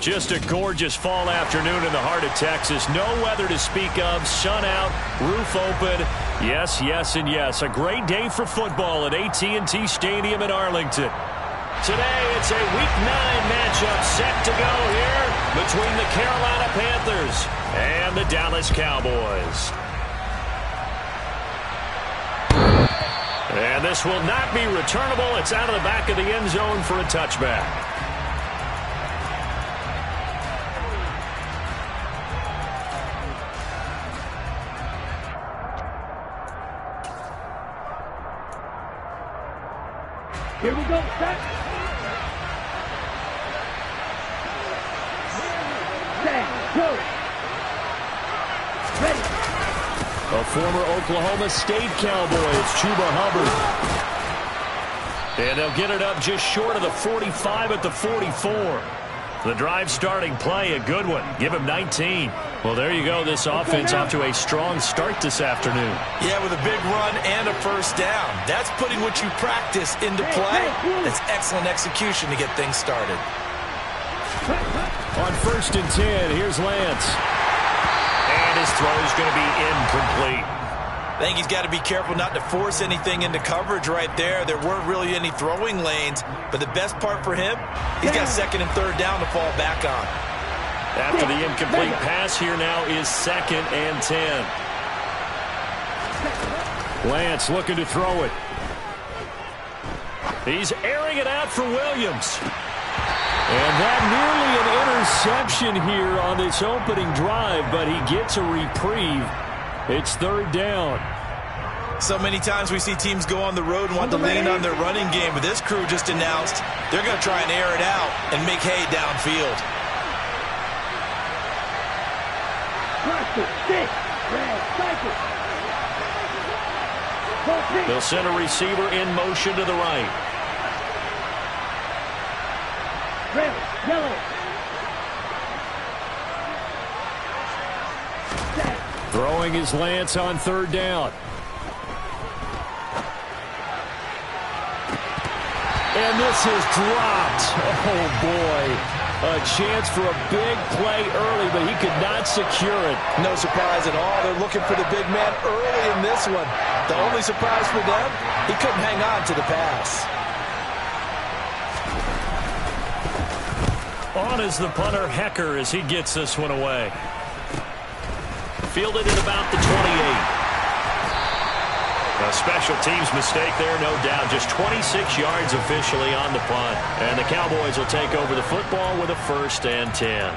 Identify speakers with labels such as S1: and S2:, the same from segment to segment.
S1: Just a gorgeous fall afternoon in the heart of Texas. No weather to speak of. Sun out, roof open. Yes, yes, and yes. A great day for football at AT&T Stadium in Arlington. Today, it's a Week 9 matchup set to go here between the Carolina Panthers and the Dallas Cowboys. And this will not be returnable. It's out of the back of the end zone for a touchback.
S2: Here we go, set. Set, go. Ready.
S1: A former Oklahoma State Cowboy, it's Chuba Hubbard. And they'll get it up just short of the 45 at the 44. The drive starting play, a good one. Give him 19. Well, there you go. This offense off to a strong start this afternoon.
S3: Yeah, with a big run and a first down. That's putting what you practice into play. That's excellent execution to get things started.
S1: On 1st and 10, here's Lance. And his throw is going to be incomplete.
S3: I think he's got to be careful not to force anything into coverage right there. There weren't really any throwing lanes, but the best part for him, he's got 2nd and 3rd down to fall back on.
S1: After the incomplete pass, here now is 2nd and 10. Lance looking to throw it. He's airing it out for Williams. And that nearly an interception here on this opening drive, but he gets a reprieve. It's 3rd down.
S3: So many times we see teams go on the road and want to lean on their running game, but this crew just announced they're going to try and air it out and make hay downfield.
S1: They'll send a receiver in motion to the right.
S2: Red, yellow.
S1: Throwing his Lance on 3rd down. And this is dropped. Oh, boy. A chance for a big play early, but he could not secure it.
S3: No surprise at all. They're looking for the big man early in this one. The only surprise for them, he couldn't hang on to the pass.
S1: On is the punter, Hecker, as he gets this one away. Fielded at about the 28. A special teams mistake there, no doubt. Just 26 yards officially on the punt. And the Cowboys will take over the football with a 1st and 10.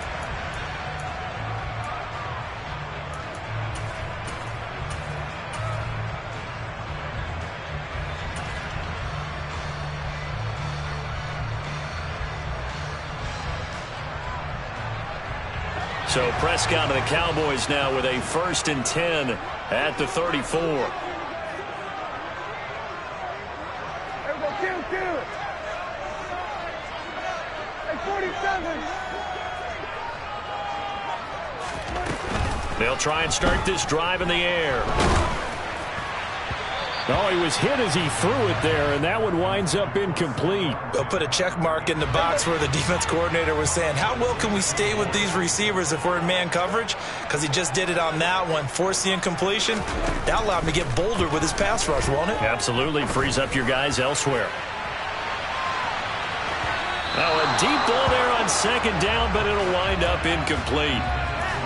S1: So Prescott and the Cowboys now with a 1st and 10 at the 34.
S2: There we go, kill. Hey, 47.
S1: They'll try and start this drive in the air. Oh, he was hit as he threw it there, and that one winds up incomplete.
S3: They'll put a check mark in the box where the defense coordinator was saying, how well can we stay with these receivers if we're in man coverage? Because he just did it on that one, forced the incompletion. That allowed him to get bolder with his pass rush, won't it?
S1: Absolutely, frees up your guys elsewhere. Oh, a deep ball there on 2nd down, but it'll wind up incomplete.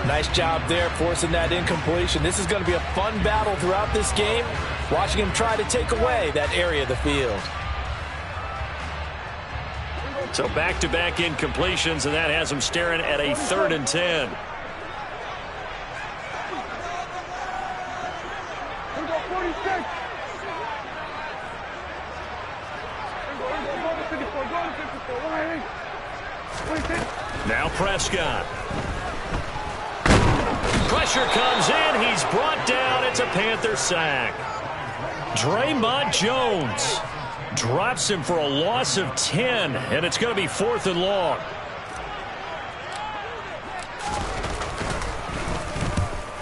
S3: Nice job there forcing that incompletion. This is going to be a fun battle throughout this game, watching him try to take away that area of the field.
S1: So back-to-back incompletions, and that has him staring at a 3rd and 10.
S2: Here we go, 46.
S1: Now Prescott. Pressure comes in. He's brought down. It's a Panther sack. Draymond Jones drops him for a loss of 10, and it's going to be 4th and long.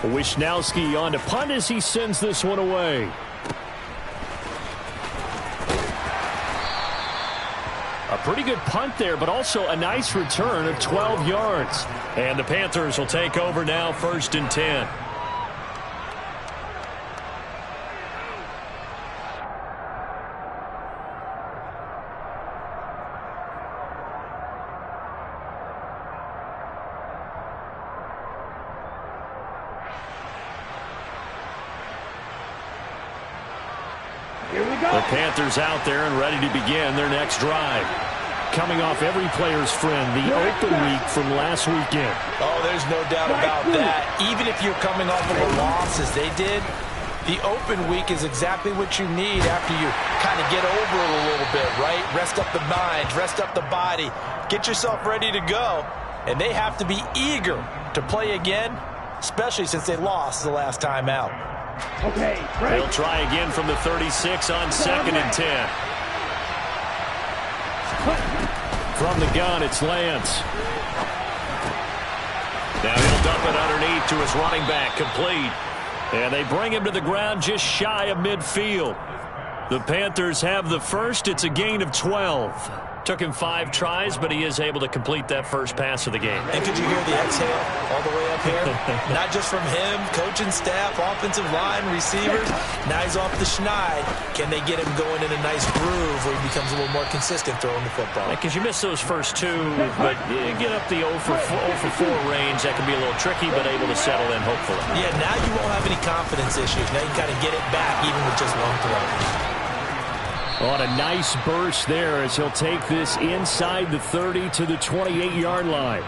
S1: Wisnowski on to punt as he sends this one away. A pretty good punt there, but also a nice return of 12 yards. And the Panthers will take over now, 1st and 10. The Panthers out there and ready to begin their next drive. Coming off every player's friend, the open week from last weekend.
S3: Oh, there's no doubt about that. Even if you're coming off of a loss as they did, the open week is exactly what you need after you kind of get over it a little bit, right? Rest up the mind, rest up the body, get yourself ready to go. And they have to be eager to play again, especially since they lost the last time out.
S2: Okay, right.
S1: They'll try again from the 36 on 2nd and 10. From the gun, it's Lance. Now he'll dump it underneath to his running back, complete. And they bring him to the ground just shy of midfield. The Panthers have the first. It's a gain of 12. Took him 5 tries, but he is able to complete that first pass of the game.
S3: And could you hear the exhale all the way up here? Not just from him, coaching staff, offensive line, receivers. Now he's off the schneid. Can they get him going in a nice groove where he becomes a little more consistent throwing the football?
S1: Because you miss those first 2, but you get up the 0 for 4 range. That can be a little tricky, but able to settle in, hopefully.
S3: Yeah, now you won't have any confidence issues. Now you can kind of get it back even with just one throw.
S1: On a nice burst there as he'll take this inside the 30 to the 28-yard line.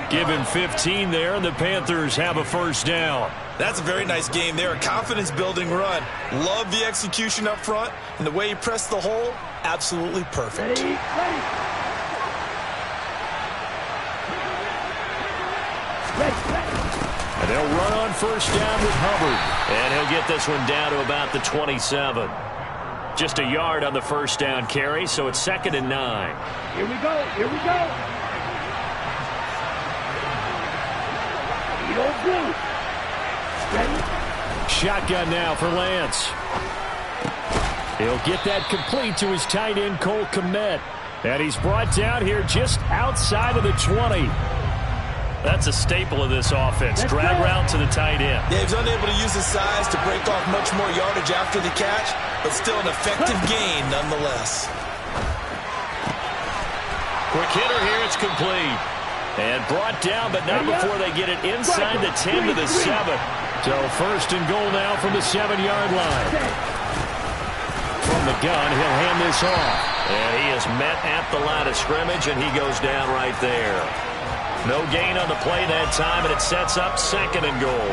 S1: Give him 15 there, and the Panthers have a first down.
S3: That's a very nice game there. A confidence-building run. Love the execution up front, and the way he pressed the hole, absolutely perfect.
S2: Ready.
S1: And they'll run on first down with Hubbard. And he'll get this one down to about the 27. Just a yard on the first down carry, so it's 2nd and 9.
S2: Here we go. Blue. Ready?
S1: Shotgun now for Lance. He'll get that complete to his tight end, Cole Kmet. And he's brought down here just outside of the 20. That's a staple of this offense. Drag route to the tight end.
S3: Yeah, he's unable to use his size to break off much more yardage after the catch, but still an effective gain nonetheless.
S1: Quick hitter here, it's complete. And brought down, but not before they get it inside the 10 to the 7. So 1st and goal now from the 7-yard line. From the gun, he'll hand this off. And he is met at the line of scrimmage, and he goes down right there. No gain on the play that time, and it sets up 2nd and goal.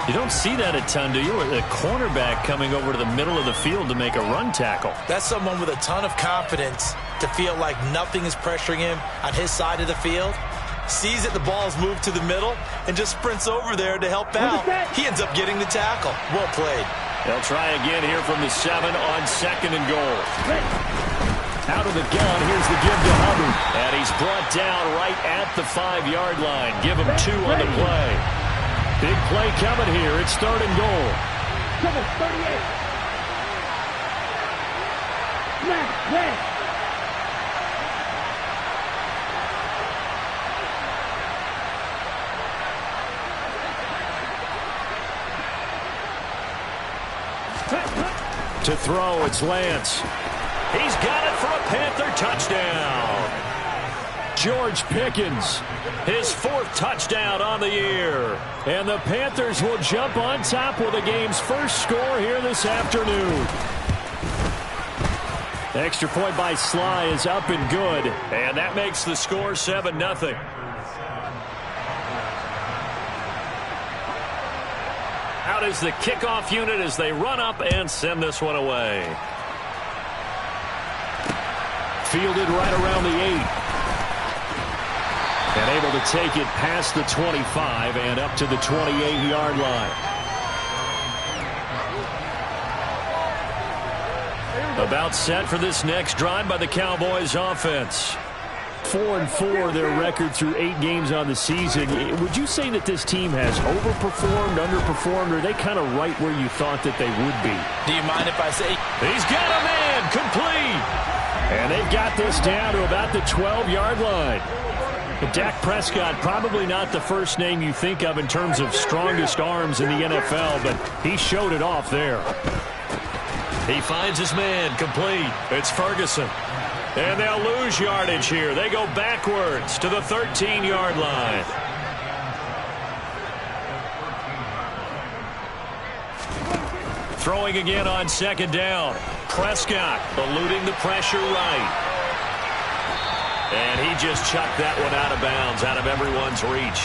S1: You don't see that a ton, do you? A cornerback coming over to the middle of the field to make a run tackle.
S3: That's someone with a ton of confidence to feel like nothing is pressuring him on his side of the field. Sees that the ball is moved to the middle and just sprints over there to help out. He ends up getting the tackle. Well played.
S1: They'll try again here from the 7 on 2nd and goal. Out of the gun, here's the give to Hubbard. And he's brought down right at the 5-yard line. Give him 2 on the play. Big play coming here. It's 3rd and goal.
S2: 38. Left.
S1: To throw, it's Lance. He's got it for a Panther touchdown. George Pickens, his 4th touchdown on the year. And the Panthers will jump on top with the game's first score here this afternoon. Extra point by Sly is up and good. And that makes the score 7-0. Out is the kickoff unit as they run up and send this one away. Fielded right around the 8. And able to take it past the 25 and up to the 28-yard line. About set for this next drive by the Cowboys offense. 4-4 their record through 8 games on the season. Would you say that this team has overperformed, underperformed, or are they kind of right where you thought that they would be?
S3: Do you mind if I say?
S1: He's got a man complete. And they've got this down to about the 12-yard line. But Dak Prescott, probably not the first name you think of in terms of strongest arms in the NFL, but he showed it off there. He finds his man, complete. It's Ferguson. And they'll lose yardage here. They go backwards to the 13-yard line. Throwing again on second down. Prescott eluding the pressure right. And he just chucked that one out of bounds, out of everyone's reach.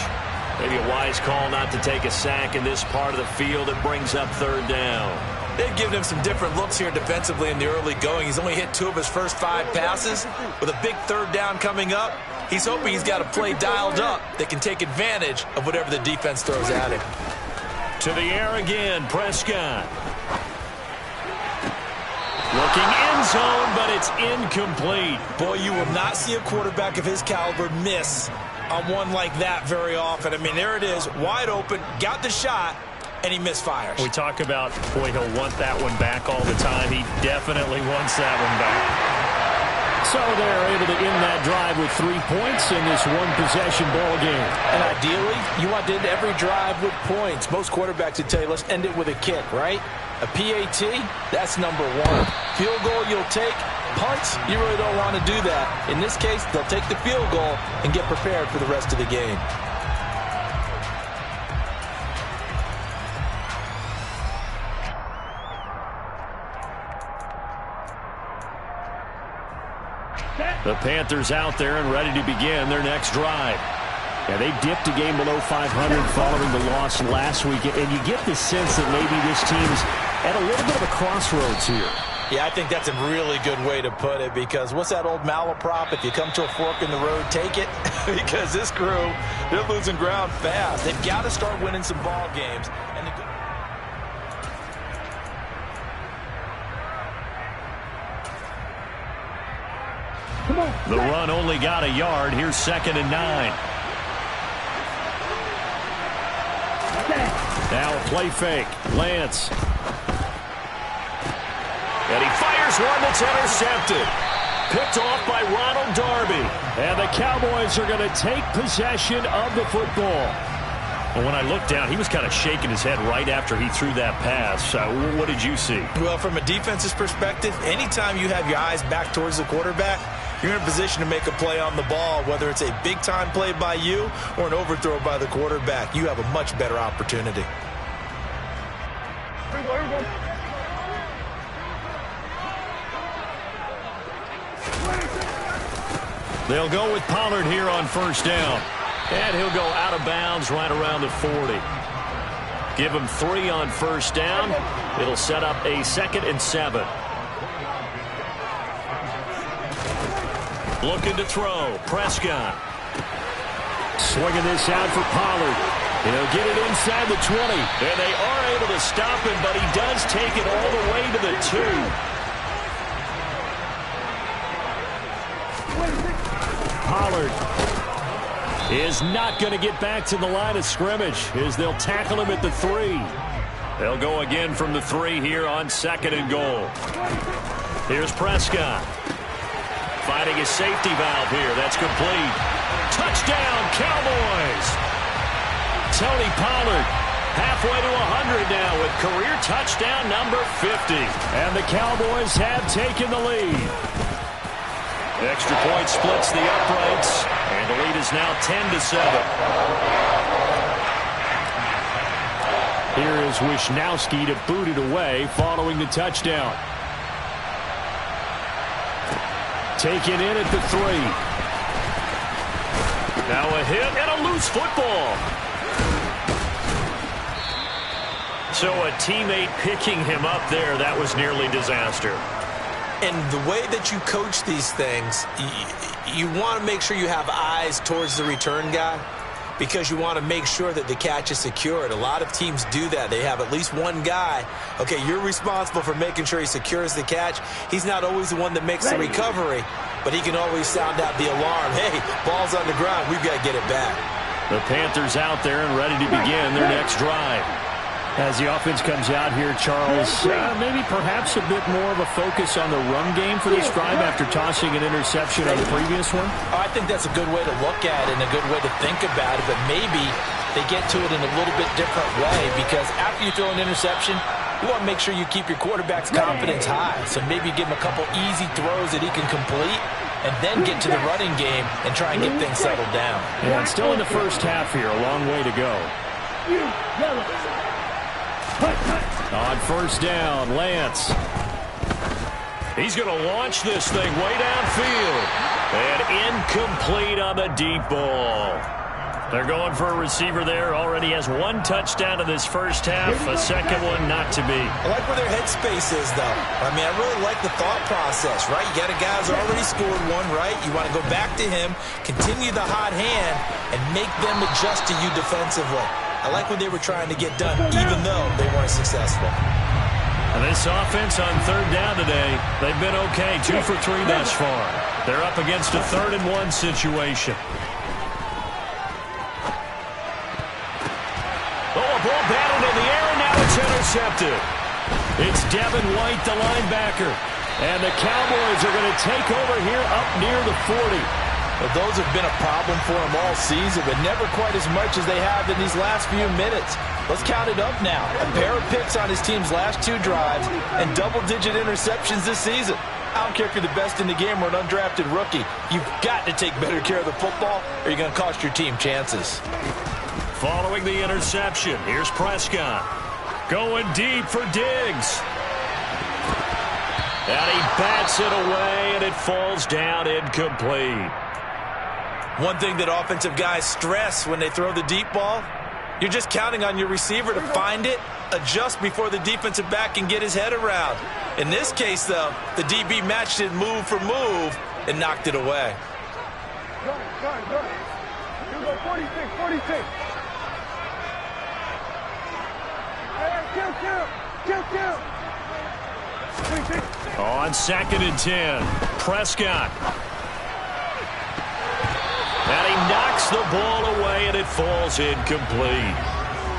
S1: Maybe a wise call not to take a sack in this part of the field. It brings up third down.
S3: They've given him some different looks here defensively in the early going. He's only hit 2 of his first 5 passes. With a big third down coming up, he's hoping he's got a play dialed up that can take advantage of whatever the defense throws at him.
S1: To the air again, Prescott. Looking end zone, but it's incomplete.
S3: Boy, you will not see a quarterback of his caliber miss on one like that very often. I mean, there it is, wide open, got the shot, and he misfires.
S1: We talk about, boy, he'll want that one back all the time. He definitely wants that one back. So they're able to end that drive with 3 points in this one-possession ball game.
S4: And ideally, you want to end every drive with points. Most quarterbacks would tell you, let's end it with a kick, right? A PAT, that's number 1. Field goal you'll take. Punts, you really don't want to do that. In this case, they'll take the field goal and get prepared for the rest of the game.
S1: The Panthers out there and ready to begin their next drive. Yeah, they dipped a game below 500 following the loss last week, and you get the sense that maybe this team's at a little bit of a crossroads here.
S4: Yeah, I think that's a really good way to put it, because what's that old malaprop? If you come to a fork in the road, take it. Because this crew, they're losing ground fast. They've got to start winning some ball games. And
S1: the run only got a yard. Here's 2nd and 9. Now a play fake. Lance. And he fires one that's intercepted. Picked off by Ronald Darby. And the Cowboys are going to take possession of the football. Well, when I looked down, he was kind of shaking his head right after he threw that pass. What did you see?
S3: Well, from a defense's perspective, anytime you have your eyes back towards the quarterback, you're in a position to make a play on the ball, whether it's a big-time play by you or an overthrow by the quarterback. You have a much better opportunity.
S1: They'll go with Pollard here on first down. And he'll go out of bounds right around the 40. Give him 3 on first down. It'll set up a 2nd and 7. Looking to throw. Prescott. Swinging this out for Pollard. He'll get it inside the 20. And they are able to stop him, but he does take it all the way to the 2. Pollard is not going to get back to the line of scrimmage as they'll tackle him at the 3. They'll go again from the 3 here on 2nd and goal. Here's Prescott. Finding his safety valve here. That's complete. Touchdown, Cowboys! Tony Pollard halfway to 100 now with career touchdown number 50. And the Cowboys have taken the lead. Extra point splits the uprights, and the lead is now 10-7. Here is Wisnowski to boot it away following the touchdown. Taken in at the 3. Now a hit and a loose football. So a teammate picking him up there, that was nearly disaster.
S3: And the way that you coach these things, you want to make sure you have eyes towards the return guy, because you want to make sure that the catch is secured. A lot of teams do that. They have at least one guy. Okay, you're responsible for making sure he secures the catch. He's not always the one that makes the recovery, but he can always sound out the alarm. Hey, ball's on the ground. We've got to get it back.
S1: The Panthers out there and ready to begin their next drive. As the offense comes out here, Charles, maybe perhaps a bit more of a focus on the run game for this drive after tossing an interception on the previous one?
S4: I think that's a good way to look at it and a good way to think about it, but maybe they get to it in a little bit different way, because after you throw an interception, you want to make sure you keep your quarterback's confidence high. So maybe give him a couple easy throws that he can complete and then get to the running game and try and get things settled down.
S1: Yeah, and still in the first half here, a long way to go. On first down, Lance. He's going to launch this thing way downfield. And incomplete on the deep ball. They're going for a receiver there. Already has one touchdown in this first half. A second one not to be.
S3: I like where their headspace is, though. I mean, I really like the thought process, right? You got a guy who's already scored one, right? You want to go back to him, continue the hot hand, and make them adjust to you defensively. I like what they were trying to get done, even though they weren't successful.
S1: And this offense on third down today, they've been okay. 2 for 3 thus far. They're up against a 3rd-and-1 situation. Ball batted in the air, and now it's intercepted. It's Devin White, the linebacker. And the Cowboys are going to take over here up near the 40.
S4: Well, those have been a problem for them all season, but never quite as much as they have in these last few minutes. Let's count it up now. A pair of picks on his team's last 2 drives and double-digit interceptions this season. I don't care if you're the best in the game or an undrafted rookie. You've got to take better care of the football or you're going to cost your team chances.
S1: Following the interception, here's Prescott. Going deep for Diggs. And he bats it away, and it falls down incomplete.
S3: One thing that offensive guys stress when they throw the deep ball, you're just counting on your receiver to find it, adjust before the defensive back can get his head around. In this case, though, the DB matched it move for move and knocked it away.
S2: Go. You go 46. Kill.
S1: On 2nd and 10, Prescott. And he knocks the ball away, and it falls incomplete.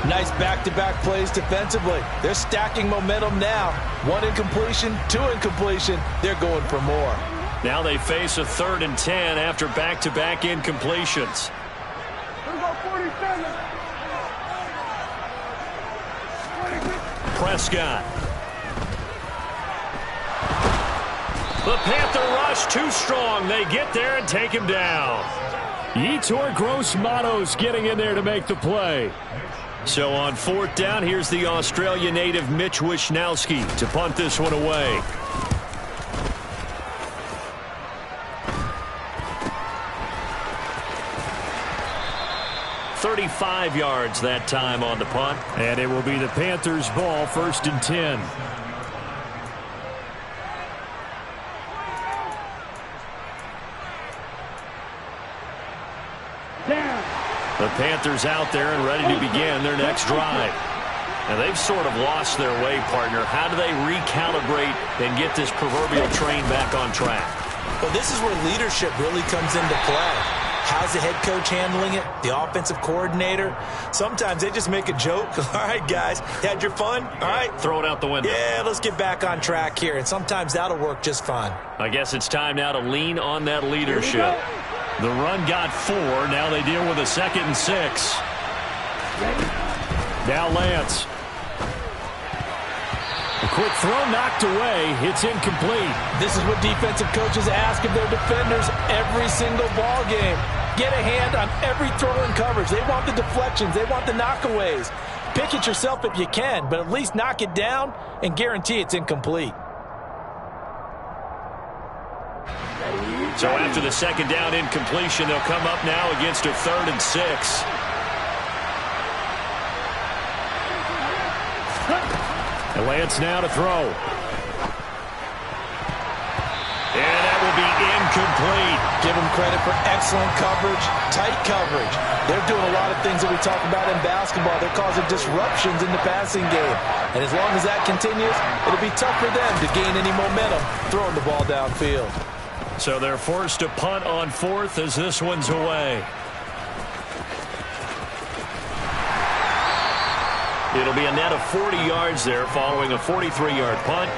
S4: Nice back-to-back plays defensively. They're stacking momentum now. 1 incompletion, 2 incompletion. They're going for more.
S1: Now they face a 3rd and 10 after back-to-back incompletions. Prescott. The Panther rush too strong. They get there and take him down. Yetur Gross-Matos getting in there to make the play. So on 4th down, here's the Australia native Mitch Wishnowsky to punt this one away. "35 yards that time on the punt. And it will be the Panthers' ball, 1st and 10. The Panthers out there and ready to begin their next drive. Now they've sort of lost their way, partner. How do they recalibrate and get this proverbial train back on track?
S3: Well, this is where leadership really comes into play. How's the head coach handling it? The offensive coordinator? Sometimes they just make a joke. All right, guys, had your fun? All right.
S1: Throw it out the window.
S3: Yeah, let's get back on track here. And sometimes that'll work just fine.
S1: I guess it's time now to lean on that leadership. The run got 4. Now they deal with a 2nd and 6. Now Lance. A quick throw knocked away. It's incomplete.
S4: This is what defensive coaches ask of their defenders every single ball game. Get a hand on every throw in coverage. They want the deflections. They want the knockaways. Pick it yourself if you can, but at least knock it down and guarantee it's incomplete.
S1: So after the 2nd down incompletion, they'll come up now against a 3rd and 6. And Lance now to throw. And that will be incomplete.
S4: Give them credit for excellent coverage, tight coverage. They're doing a lot of things that we talk about in basketball. They're causing disruptions in the passing game. And as long as that continues, it'll be tough for them to gain any momentum throwing the ball downfield.
S1: So they're forced to punt on 4th as this one's away. It'll be a net of 40 yards there following a 43-yard punt,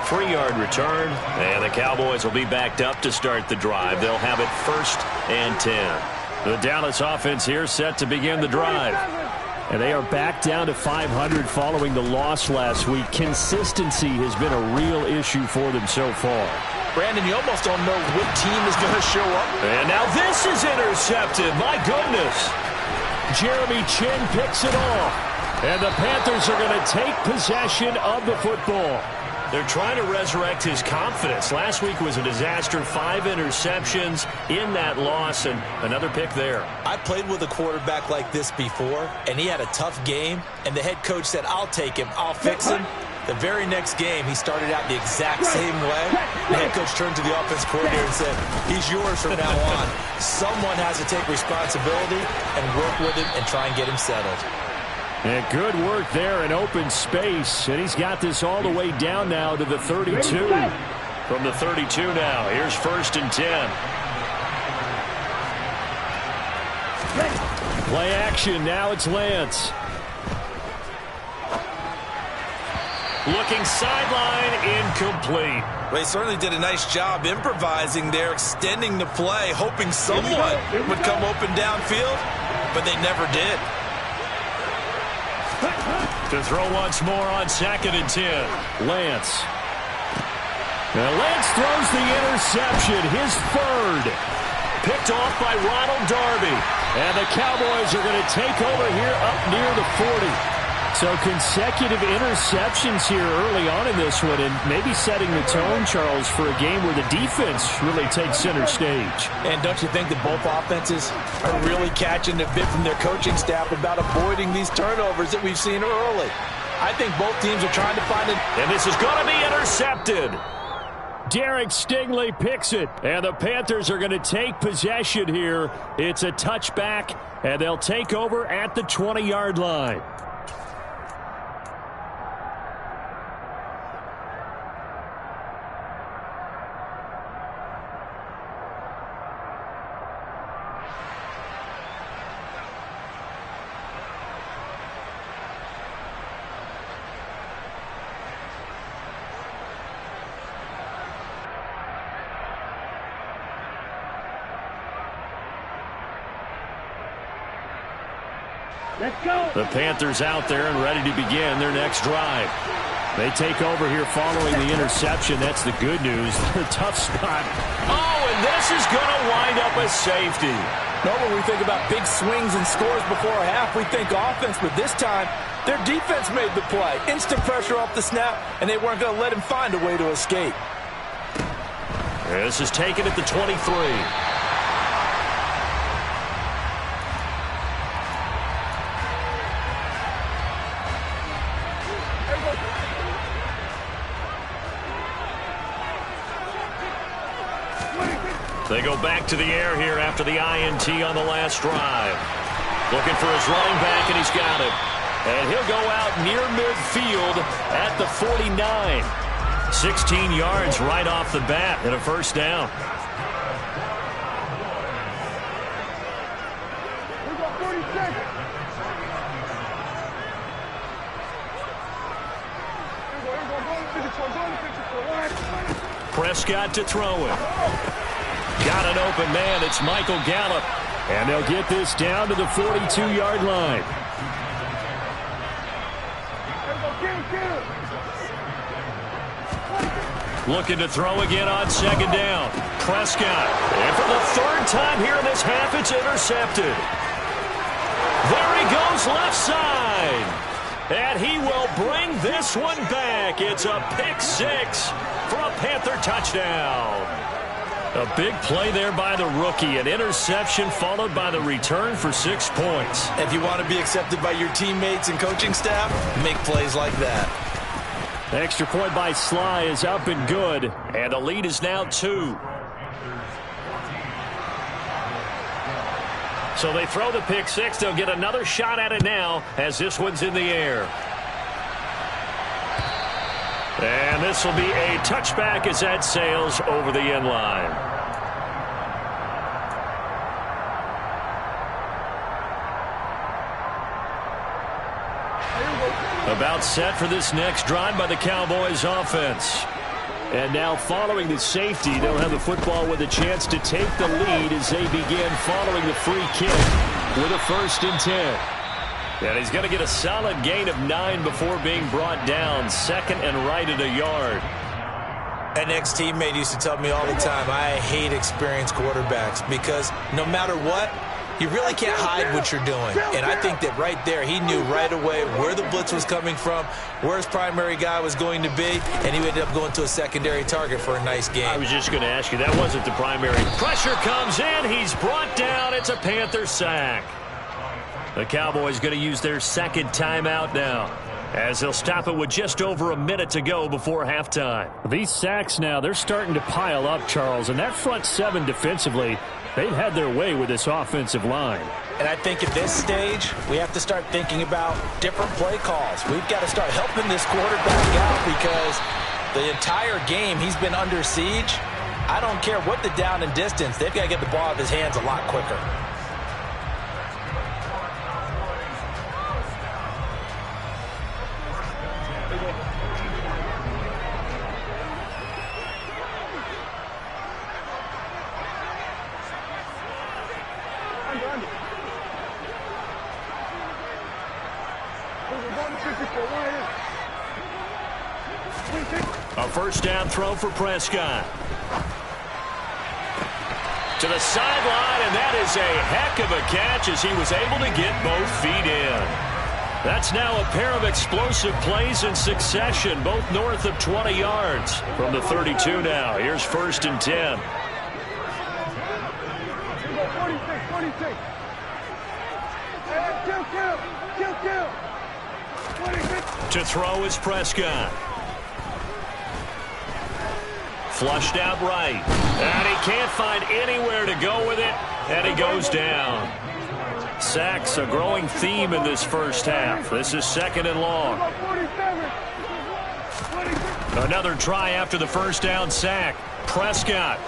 S1: 3-yard return, and the Cowboys will be backed up to start the drive. They'll have it 1st and 10. The Dallas offense here set to begin the drive.
S5: And they are back down to 500 following the loss last week. Consistency has been a real issue for them so far.
S4: Brandon, you almost don't know what team is going to show up.
S1: And now this is intercepted. My goodness.
S5: Jeremy Chin picks it off. And the Panthers are going to take possession of the football.
S1: They're trying to resurrect his confidence. Last week was a disaster. 5 interceptions in that loss, and another pick there.
S3: I played with a quarterback like this before, and he had a tough game, and the head coach said, I'll take him, I'll fix him. The very next game, he started out the exact same way. The head coach turned to the offense coordinator and said, he's yours from now on. Someone has to take responsibility and work with him and try and get him settled.
S5: And good work there in open space. And he's got this all the way down now to the 32.
S1: From the 32 now, here's 1st and 10.
S5: Play action, now it's Lance.
S1: Looking sideline, incomplete.
S3: Well, he certainly did a nice job improvising there, extending the play, hoping someone would come open downfield, but they never did.
S1: To throw once more on 2nd and 10.
S5: Lance. Now Lance throws the interception, his 3rd.
S1: Picked off by Ronald Darby.
S5: And the Cowboys are going to take over here up near the 40. So consecutive interceptions here early on in this one, and maybe setting the tone, Charles, for a game where the defense really takes center stage.
S4: And don't you think that both offenses are really catching the bit from their coaching staff about avoiding these turnovers that we've seen early? I think both teams are trying to find it.
S1: And this is going to be intercepted.
S5: Derek Stingley picks it, and the Panthers are going to take possession here. It's a touchback, and they'll take over at the 20-yard line.
S2: Let's go.
S5: The Panthers out there and ready to begin their next drive. They take over here following the interception. That's the good news. They're a tough spot.
S1: Oh, and this is going to wind up a safety.
S4: No, when we think about big swings and scores before a half, we think offense, but this time their defense made the play. Instant pressure off the snap, and they weren't going to let him find a way to escape.
S1: This is taken at the 23. They go back to the air here after the INT on the last drive. Looking for his running back, and he's got it. And he'll go out near midfield at the 49. 16 yards right off the bat and a 1st down.
S2: We got 46.
S1: Prescott to throw it. Got an open man. It's Michael Gallup.
S5: And they'll get this down to the 42-yard line.
S1: Looking to throw again on 2nd down. Prescott. And for the 3rd time here in this half, it's intercepted. There he goes left side. And he will bring this one back. It's a pick 6 for a Panther touchdown. A big play there by the rookie. An interception followed by the return for 6 points.
S3: If you want to be accepted by your teammates and coaching staff, make plays like that.
S5: The extra point by Sly is up and good.
S1: And the lead is now 2. So they throw the pick 6. They'll get another shot at it now as this one's in the air. And this will be a touchback as that sails over the end line. About set for this next drive by the Cowboys offense.
S5: And now following the safety, they'll have the football with a chance to take the lead as they begin following the free kick with a 1st and 10.
S1: And he's going to get a solid gain of 9 before being brought down. 2nd and right at a yard.
S3: An ex-teammate used to tell me all the time, I hate experienced quarterbacks because no matter what, you really can't hide what you're doing. And I think that right there, he knew right away where the blitz was coming from, where his primary guy was going to be, and he ended up going to a secondary target for a nice game.
S1: I was just going to ask you, that wasn't the primary. Pressure comes in. He's brought down. It's a Panther sack. The Cowboys going to use their 2nd timeout now, as they'll stop it with just over a minute to go before halftime.
S5: These sacks now, they're starting to pile up, Charles, and that front 7 defensively, they've had their way with this offensive line.
S4: And I think at this stage, we have to start thinking about different play calls. We've got to start helping this quarterback out because the entire game he's been under siege. I don't care what the down and distance, they've got to get the ball out of his hands a lot quicker.
S1: A 1st down throw for Prescott. To the sideline, and that is a heck of a catch as he was able to get both feet in. That's now a pair of explosive plays in succession, both north of 20 yards. From the 32 now, here's 1st and 10.
S2: 46.
S1: To throw is Prescott. Flushed out right. And he can't find anywhere to go with it. And he goes down. Sacks a growing theme in this first half. This is 2nd and long. Another try after the 1st down sack. Prescott.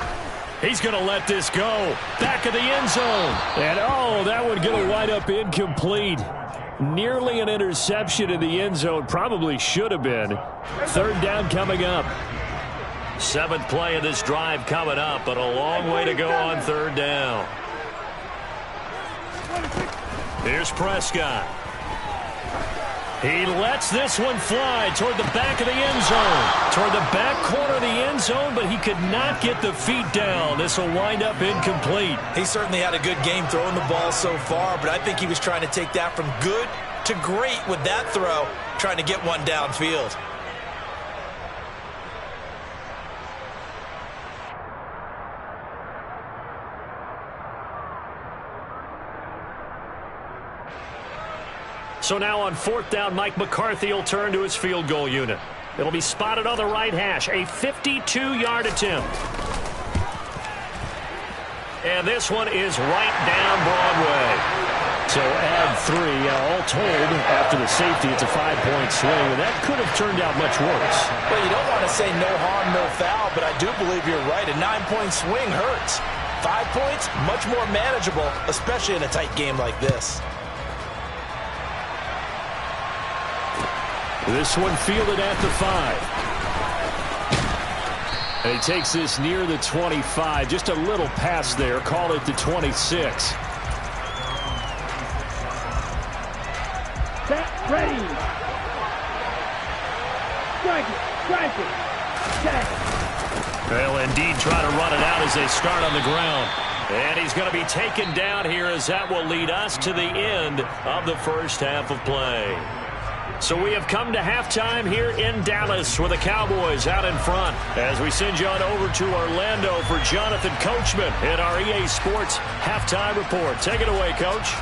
S1: He's going to let this go. Back of the end zone.
S5: And, oh, that one going to wind up incomplete. Nearly an interception in the end zone. Probably should have been. 3rd down coming up.
S1: 7th play of this drive coming up, but a long way to go on 3rd down. Here's Prescott. He lets this one fly toward the back of the end zone. Toward the back corner of the end zone, but he could not get the feet down. This will wind up incomplete.
S3: He certainly had a good game throwing the ball so far, but I think he was trying to take that from good to great with that throw, trying to get one downfield.
S1: So now on 4th down, Mike McCarthy will turn to his field goal unit. It'll be spotted on the right hash, a 52-yard attempt. And this one is right down Broadway.
S5: So add 3, all told, after the safety, it's a 5-point swing, and that could have turned out much worse.
S4: Well, you don't want to say no harm, no foul, but I do believe you're right. A 9-point swing hurts. 5 points, much more manageable, especially in a tight game like this.
S5: This one fielded at the 5. And he takes this near the 25. Just a little pass there. Call it the 26.
S2: Set, ready. Strike it. Set.
S1: They'll indeed try to run it out as they start on the ground. And he's going to be taken down here as that will lead us to the end of the first half of play. So we have come to halftime here in Dallas with the Cowboys out in front as we send you on over to Orlando for Jonathan Coachman in our EA Sports Halftime Report. Take it away, Coach.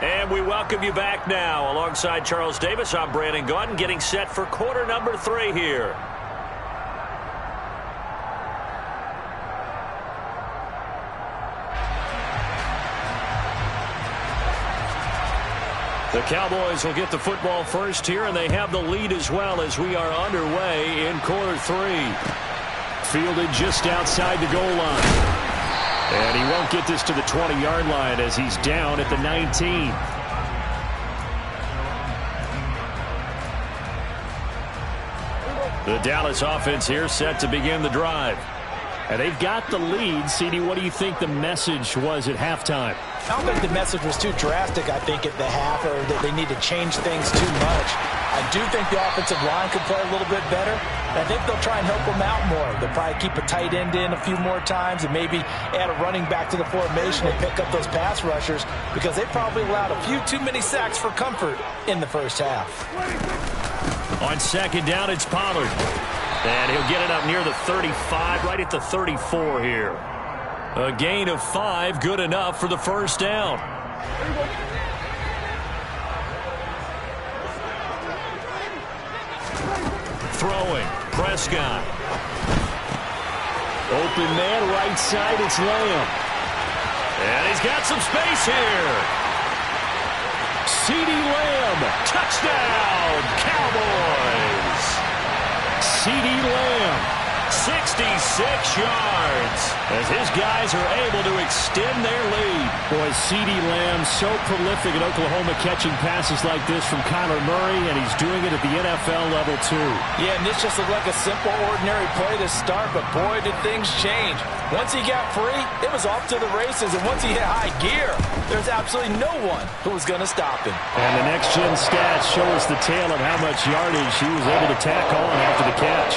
S1: And we welcome you back now. Alongside Charles Davis, I'm Brandon Gaudin getting set for quarter number 3 here. The Cowboys will get the football first here, and they have the lead as well as we are underway in quarter 3. Fielded just outside the goal line. And he won't get this to the 20-yard line as he's down at the 19. The Dallas offense here set to begin the drive.
S5: And they've got the lead. CD, what do you think the message was at halftime?
S4: I don't think the message was too drastic, I think, at the half, or that they need to change things too much. I do think the offensive line could play a little bit better. And I think they'll try and help them out more. They'll probably keep a tight end in a few more times and maybe add a running back to the formation and pick up those pass rushers, because they probably allowed a few too many sacks for comfort in the first half.
S1: On second down, it's Pollard. And he'll get it up near the 35, right at the 34 here. A gain of 5, good enough for the first down. Throwing, Prescott.
S5: Open man, right side, it's Lamb.
S1: And he's got some space here.
S5: CeeDee Lamb,
S1: Touchdown, Cowboys.
S5: CeeDee Lamb,
S1: 66 yards as his guys are able to extend their lead.
S5: Boy, CeeDee Lamb so prolific at Oklahoma, catching passes like this from Kyler Murray, and he's doing it at the NFL level too.
S4: Yeah, and this just looked like a simple, ordinary play to start, but boy, did things change. Once he got free, it was off to the races, and once he hit high gear, there's absolutely no one who was going to stop him.
S5: And the next-gen stats show us the tale of how much yardage he was able to tack on after the catch.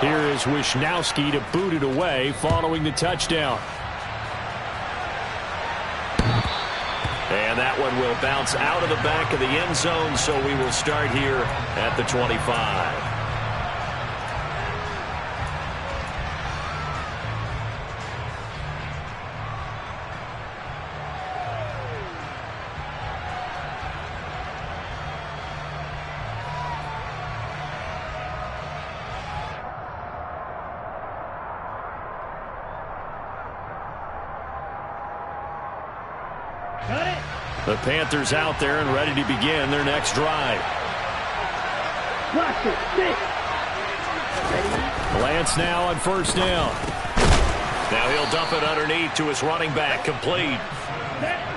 S5: Here is Wisnowski to boot it away following the touchdown.
S1: And that one will bounce out of the back of the end zone, so we will start here at the 25. The Panthers out there and ready to begin their next drive.
S5: Lance now on first down.
S1: Now he'll dump it underneath to his running back, complete.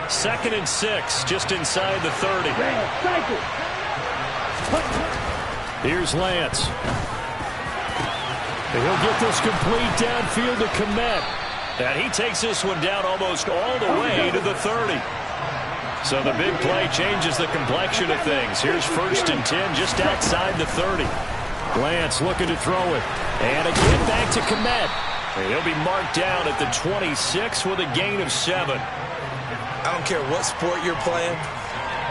S1: 2nd and 6, just inside the 30.
S5: Here's Lance. And he'll get this complete downfield to Kmet.
S1: And he takes this one down almost all the way to the 30. So the big play changes the complexion of things. Here's 1st and 10 just outside the 30.
S5: Lance looking to throw it. And again back to Kmet.
S1: And he'll be marked down at the 26 with a gain of 7.
S3: I don't care what sport you're playing.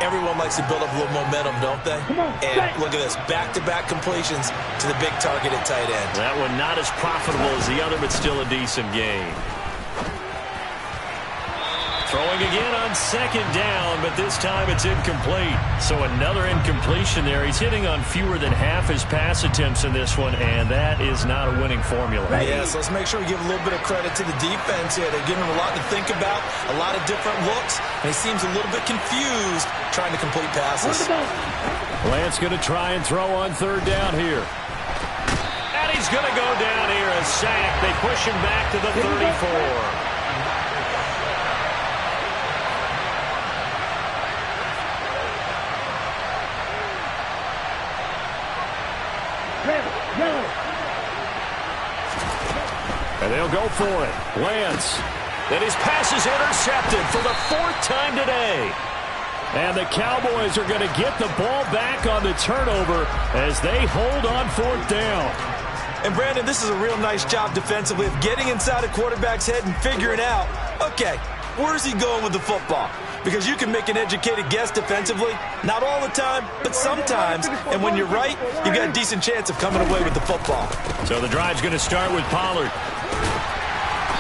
S3: Everyone likes to build up a little momentum, don't they? And look at this, back-to-back completions to the big target at tight end.
S1: That one not as profitable as the other, but still a decent gain. Throwing again on 2nd down, but this time it's incomplete. So another incompletion there. He's hitting on fewer than half his pass attempts in this one, and that is not a winning formula.
S3: Yeah, so let's make sure we give a little bit of credit to the defense here. They're giving him a lot to think about, a lot of different looks, and he seems a little bit confused trying to complete passes.
S5: Lance going to try and throw on 3rd down here.
S1: And he's going to go down here, a sack. They push him back to the 34.
S5: And they'll go for it. Lance.
S1: And his pass is intercepted for the 4th time today.
S5: And the Cowboys are going to get the ball back on the turnover as they hold on 4th down.
S3: And Brandon, this is a real nice job defensively of getting inside a quarterback's head and figuring out, okay, where's he going with the football? Because you can make an educated guess defensively, not all the time, but sometimes. And when you're right, you've got a decent chance of coming away with the football.
S1: So the drive's going to start with Pollard.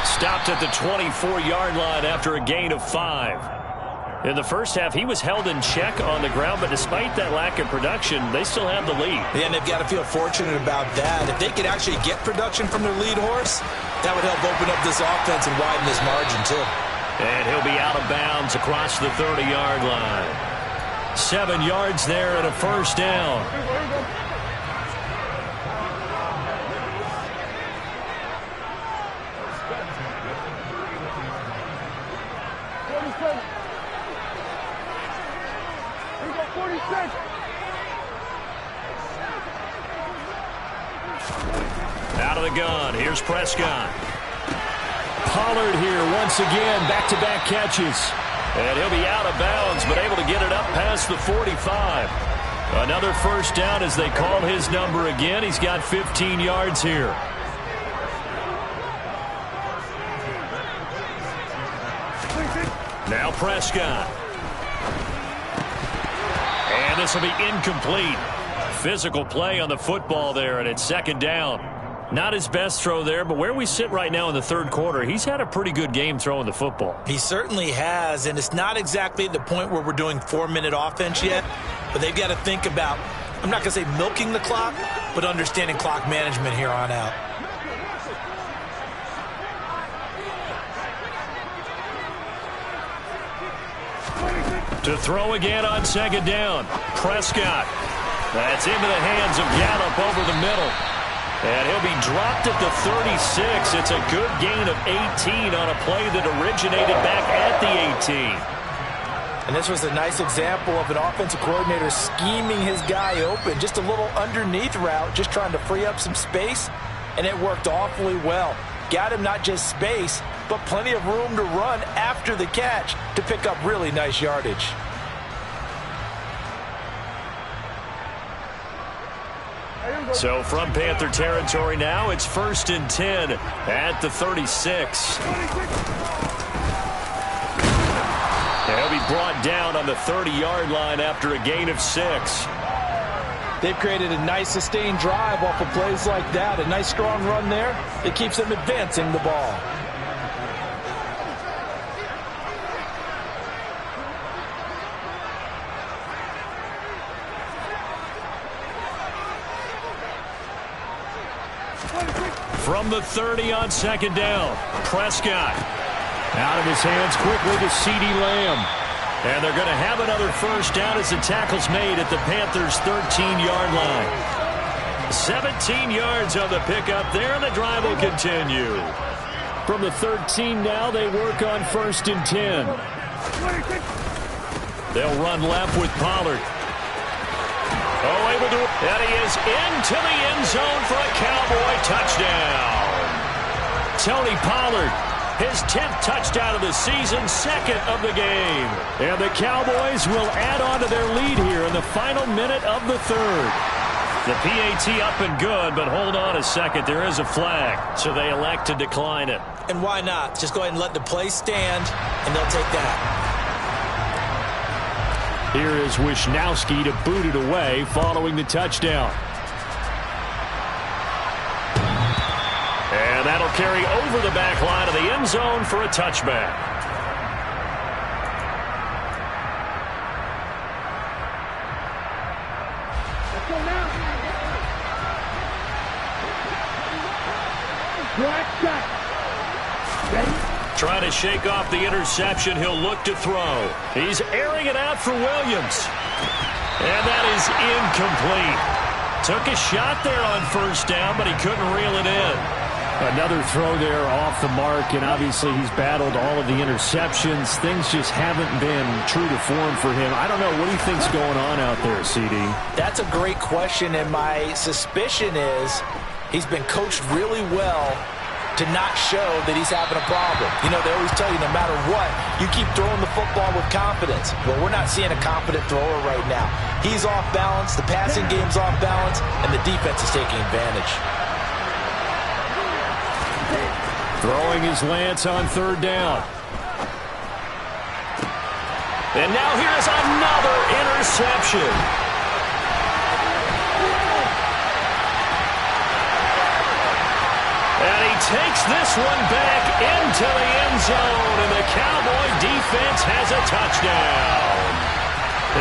S1: Stopped at the 24-yard line after a gain of 5. In the first half, he was held in check on the ground, but despite that lack of production, they still have the lead.
S3: Yeah, and they've got to feel fortunate about that. If they could actually get production from their lead horse, that would help open up this offense and widen this margin, too.
S1: And he'll be out of bounds across the 30-yard line. 7 yards there and a first down. Out of the gun, here's Prescott.
S5: Pollard here once again, back-to-back catches.
S1: And he'll be out of bounds, but able to get it up past the 45. Another first down as they call his number again. He's got 15 yards here. Now Prescott. And this will be incomplete. Physical play on the football there, and it's second down. Not his best throw there, but where we sit right now in the third quarter, he's had a pretty good game throwing the football.
S3: He certainly has, and it's not exactly at the point where we're doing 4-minute offense yet, but they've got to think about, I'm not going to say milking the clock, but understanding clock management here on out.
S1: To throw again on second down. Prescott. That's into the hands of Gallup over the middle. And he'll be dropped at the 36. It's a good gain of 18 on a play that originated back at the 18.
S4: And this was a nice example of an offensive coordinator scheming his guy open. Just a little underneath route, just trying to free up some space, and it worked awfully well. Got him not just space, but plenty of room to run after the catch to pick up really nice yardage.
S1: So from Panther territory now, it's 1st and 10 at the 36. They'll be brought down on the 30-yard line after a gain of 6.
S4: They've created a nice sustained drive off of plays like that. A nice strong run there that keeps them advancing the ball.
S1: From the 30 on second down, Prescott. Out of his hands quickly to CeeDee Lamb. And they're going to have another first down as the tackle's made at the Panthers' 13-yard line. 17 yards on the pickup there, and the drive will continue.
S5: From the 13 now, they work on 1st and 10.
S1: They'll run left with Pollard. Oh, able to, and he is into the end zone for a Cowboy touchdown. Tony Pollard, his 10th touchdown of the season, 2nd of the game.
S5: And the Cowboys will add on to their lead here in the final minute of the third.
S1: The PAT up and good, but hold on a second. There is a flag, so they elect to decline it.
S3: And why not? Just go ahead and let the play stand, and they'll take that.
S5: Here is Wisnowski to boot it away following the touchdown.
S1: And that'll carry over the back line of the end zone for a touchback.
S2: Let's go now. Black shot. Ready?
S1: Trying to shake off the interception. He'll look to throw. He's airing it out for Williams. And that is incomplete. Took a shot there on first down, but he couldn't reel it in.
S5: Another throw there off the mark, and obviously he's battled all of the interceptions. Things just haven't been true to form for him. I don't know. What do you think's going on out there, CD?
S4: That's a great question, and my suspicion is he's been coached really well to not show that he's having a problem. You know, they always tell you no matter what, you keep throwing the football with confidence. Well, we're not seeing a confident thrower right now. He's off balance, the passing game's off balance, and the defense is taking advantage.
S5: Throwing his Lance on third down.
S1: And now here's another interception. And he takes this one back into the end zone, and the Cowboy defense has a touchdown.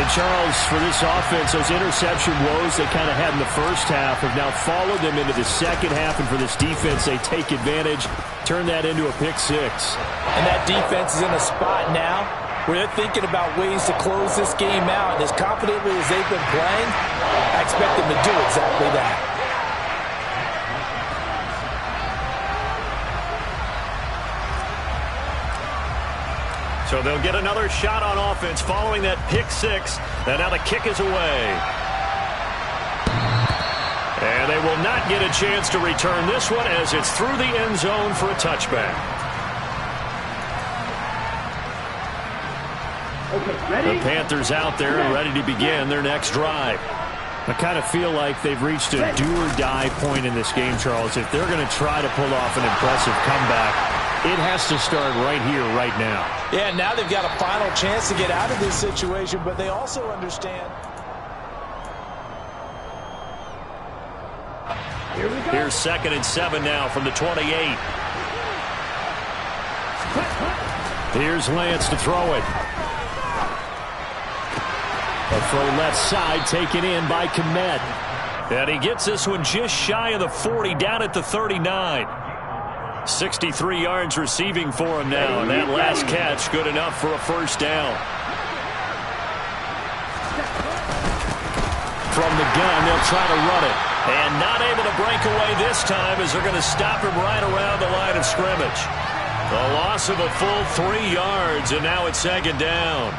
S5: And Charles, for this offense, those interception woes they kind of had in the first half have now followed them into the second half, and for this defense, they take advantage, turn that into a pick six.
S4: And that defense is in a spot now where they're thinking about ways to close this game out, and as confidently as they've been playing, I expect them to do exactly that.
S1: So they'll get another shot on offense following that pick six. And now the kick is away. And they will not get a chance to return this one as it's through the end zone for a touchback.
S2: Okay, ready?
S1: The Panthers out there and ready to begin their next drive.
S5: I kind of feel like they've reached a do-or-die point in this game, Charles. If they're going to try to pull off an impressive comeback, it has to start right here, right now.
S4: Yeah, now they've got a final chance to get out of this situation, but they also understand.
S2: Here we go.
S1: Here's 2nd and 7 now from the 28. Here's Lance to throw it. A throw left side taken in by Kmet. And he gets this one just shy of the 40, down at the 39. 63 yards receiving for him now, and that last catch good enough for a first down. From the gun, they'll try to run it. And not able to break away this time as they're going to stop him right around the line of scrimmage. A loss of a full 3 yards, and now it's 2nd down.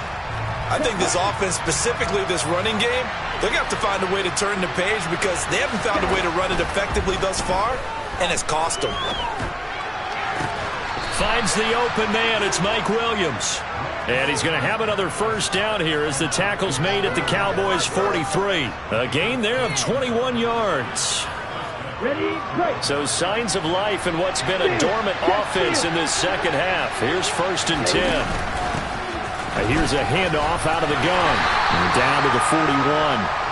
S3: I think this offense, specifically this running game, they're going to have to find a way to turn the page because they haven't found a way to run it effectively thus far, and it's cost them.
S1: Finds the open man. It's Mike Williams. And he's going to have another first down here as the tackle's made at the Cowboys' 43. A gain there of 21 yards.
S2: Ready, break.
S1: So signs of life in what's been a dormant offense in this second half. Here's 1st and 10. Here's a handoff out of the gun. And down to the 41.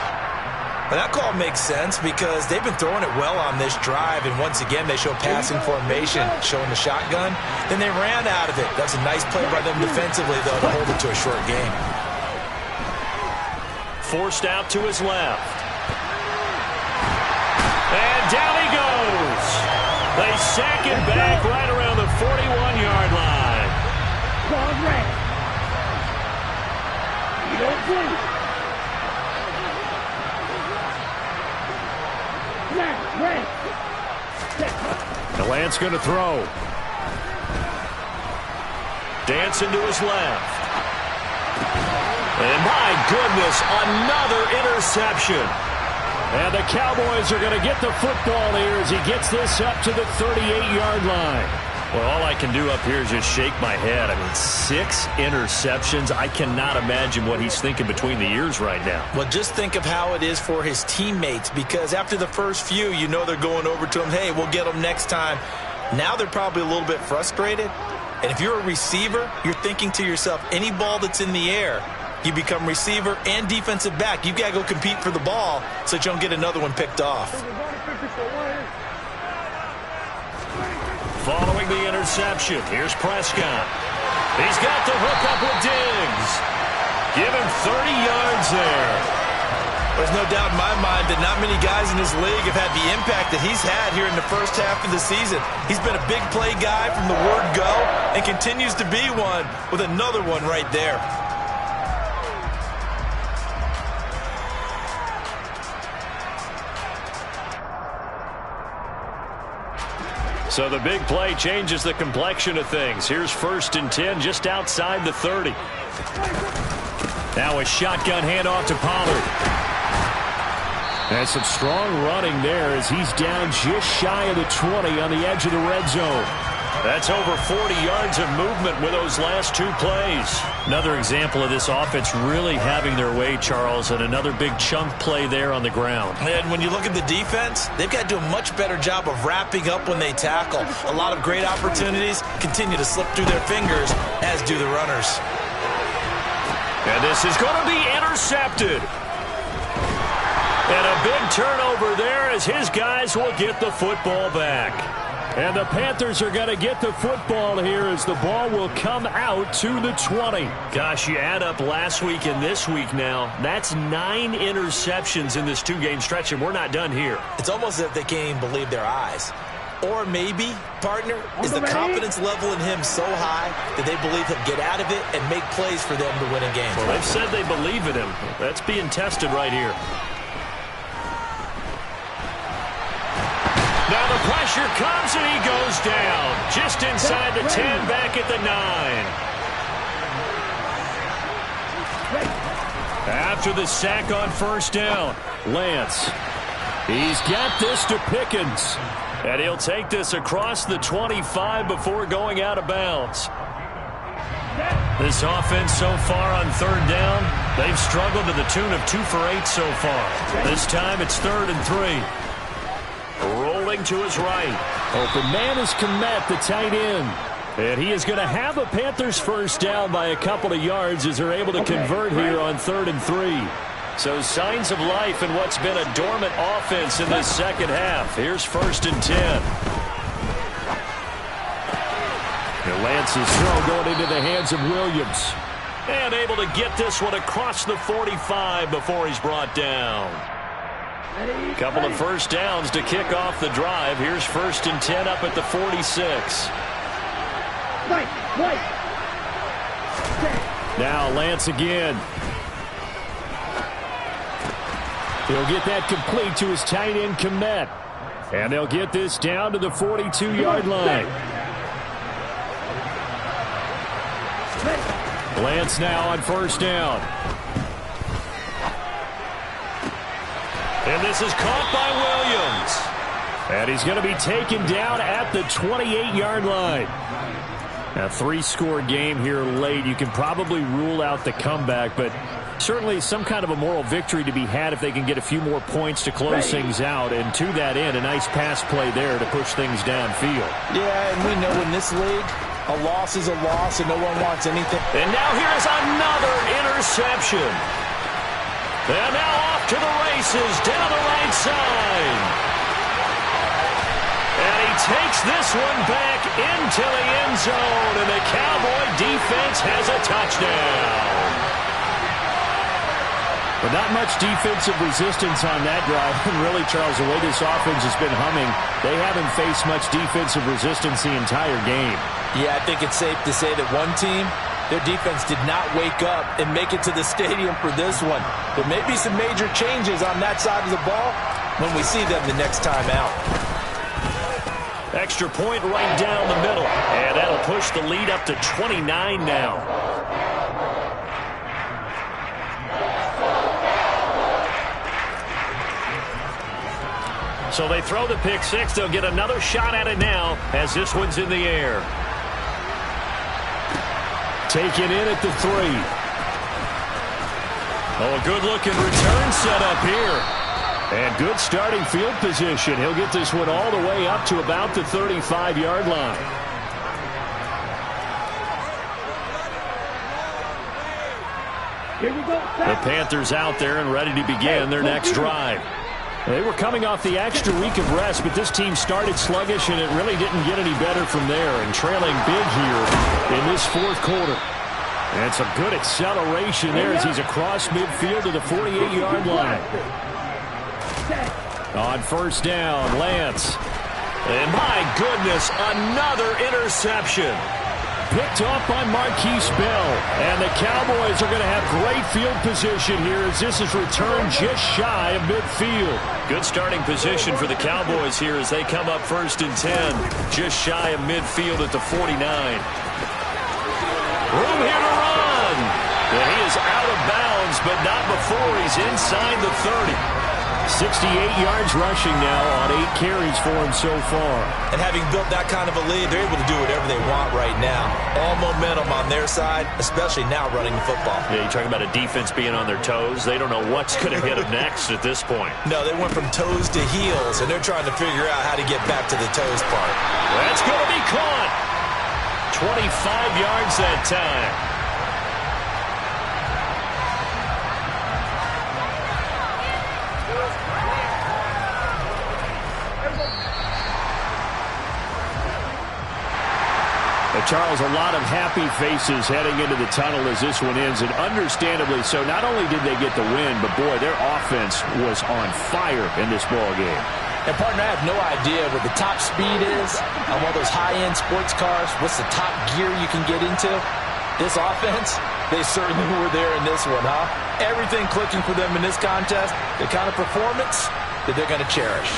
S3: But that call makes sense because they've been throwing it well on this drive, and once again they show passing formation, showing the shotgun. Then they ran out of it. That's a nice play by them defensively, though, to hold it to a short game.
S1: Forced out to his left. And down he goes. They sack him back right around the 41-yard line.
S2: Ball red. You don't blink.
S1: The Lance going to throw. Dancing to his left. And my goodness, another interception. And the Cowboys are going to get the football here as he gets this up to the 38-yard line. Well, all I can do up here is just shake my head. I mean, 6 interceptions. I cannot imagine what he's thinking between the ears right now.
S3: Well, just think of how it is for his teammates, because after the first few, you know they're going over to him, hey, we'll get them next time. Now they're probably a little bit frustrated. And if you're a receiver, you're thinking to yourself, any ball that's in the air, you become receiver and defensive back. You've got to go compete for the ball so that you don't get another one picked off.
S1: Following the interception, here's Prescott. He's got the hook up with Diggs. Give him 30 yards there.
S3: There's no doubt in my mind that not many guys in this league have had the impact that he's had here in the first half of the season. He's been a big play guy from the word go and continues to be one with another one right there.
S1: So the big play changes the complexion of things. Here's 1st and 10 just outside the 30. Now a shotgun handoff to Pollard. And some strong running there as he's down just shy of the 20 on the edge of the red zone. That's over 40 yards of movement with those last 2 plays. Another example of this offense really having their way, Charles, and another big chunk play there on the ground.
S3: And when you look at the defense, they've got to do a much better job of wrapping up when they tackle. A lot of great opportunities continue to slip through their fingers, as do the runners.
S1: And this is going to be intercepted. And a big turnover there as his guys will get the football back. And the Panthers are going to get the football here as the ball will come out to the 20. Gosh, you add up last week and this week now. That's 9 interceptions in this 2-game stretch, and we're not done here.
S3: It's almost as if they can't even believe their eyes. Or maybe, partner, is the confidence level in him so high that they believe he'll get out of it and make plays for them to win a game.
S1: Well, they've said they believe in him. That's being tested right here. Now the pressure comes and he goes down. Just inside the 10, back at the 9. After the sack on 1st down, Lance.
S5: He's got this to Pickens.
S1: And he'll take this across the 25 before going out of bounds. This offense so far on third down, they've struggled to the tune of 2 for 8 so far. This time it's 3rd and 3. Rolling to his right.
S5: Open man is Kmet, the tight end. And he is going to have a Panthers first down by a couple of yards as they're able to convert here on 3rd and 3.
S1: So signs of life in what's been a dormant offense in this second half. Here's 1st and 10.
S5: And Lance's throw going into the hands of Williams.
S1: And able to get this one across the 45 before he's brought down. Couple of first downs to kick off the drive. Here's 1st and 10 up at the 46.
S5: Now Lance again. He'll get that complete to his tight end, Kmet. And they'll get this down to the 42-yard line. Lance now on first down.
S1: And this is caught by Williams.
S5: And he's going to be taken down at the 28-yard line. A 3-score game here late. You can probably rule out the comeback, but certainly some kind of a moral victory to be had if they can get a few more points to close things out. And to that end, a nice pass play there to push things downfield.
S4: Yeah, and we know in this league, a loss is a loss and no one wants anything.
S1: And now here's another interception. And now off to the races down the right side. And he takes this one back into the end zone, and the Cowboy defense has a touchdown.
S5: But not much defensive resistance on that drive. And really, Charles, the way this offense has been humming, they haven't faced much defensive resistance the entire game.
S4: Yeah, I think it's safe to say that one team, their defense did not wake up and make it to the stadium for this one. There may be some major changes on that side of the ball when we see them the next time out.
S1: Extra point right down the middle. And that'll push the lead up to 29 now. So they throw the pick six. They'll get another shot at it now as this one's in the air.
S5: Taken in at the 3.
S1: Oh, a good-looking return set up here.
S5: And good starting field position. He'll get this one all the way up to about the 35-yard line.
S2: Here we go.
S1: The Panthers out there and ready to begin their next drive.
S5: They were coming off the extra week of rest, but this team started sluggish, and it really didn't get any better from there. And trailing big here in this 4th quarter. And some good acceleration there as he's across midfield to the 48-yard line. On first down, Lance.
S1: And my goodness, another interception.
S5: Picked off by Marquise Bell. And the Cowboys are going to have great field position here as this is returned just shy of midfield.
S1: Good starting position for the Cowboys here as they come up 1st and 10. Just shy of midfield at the 49. Room here to run. And he is out of bounds, but not before he's inside the 30.
S5: 68 yards rushing now on 8 carries for him so far.
S3: And having built that kind of a lead, they're able to do whatever they want right now. All momentum on their side, especially now running the football.
S1: Yeah, you're talking about a defense being on their toes. They don't know what's going to hit them next at this point.
S3: No, they went from toes to heels, and they're trying to figure out how to get back to the toes part.
S1: That's going to be caught. 25 yards that time.
S5: Charles, a lot of happy faces heading into the tunnel as this one ends, and understandably so. Not only did they get the win, but boy, their offense was on fire in this ball game.
S4: And partner, I have no idea what the top speed is on one of those high-end sports cars. What's the top gear you can get into? This offense, they certainly were there in this one, huh? Everything clicking for them in this contest, the kind of performance that they're going to cherish.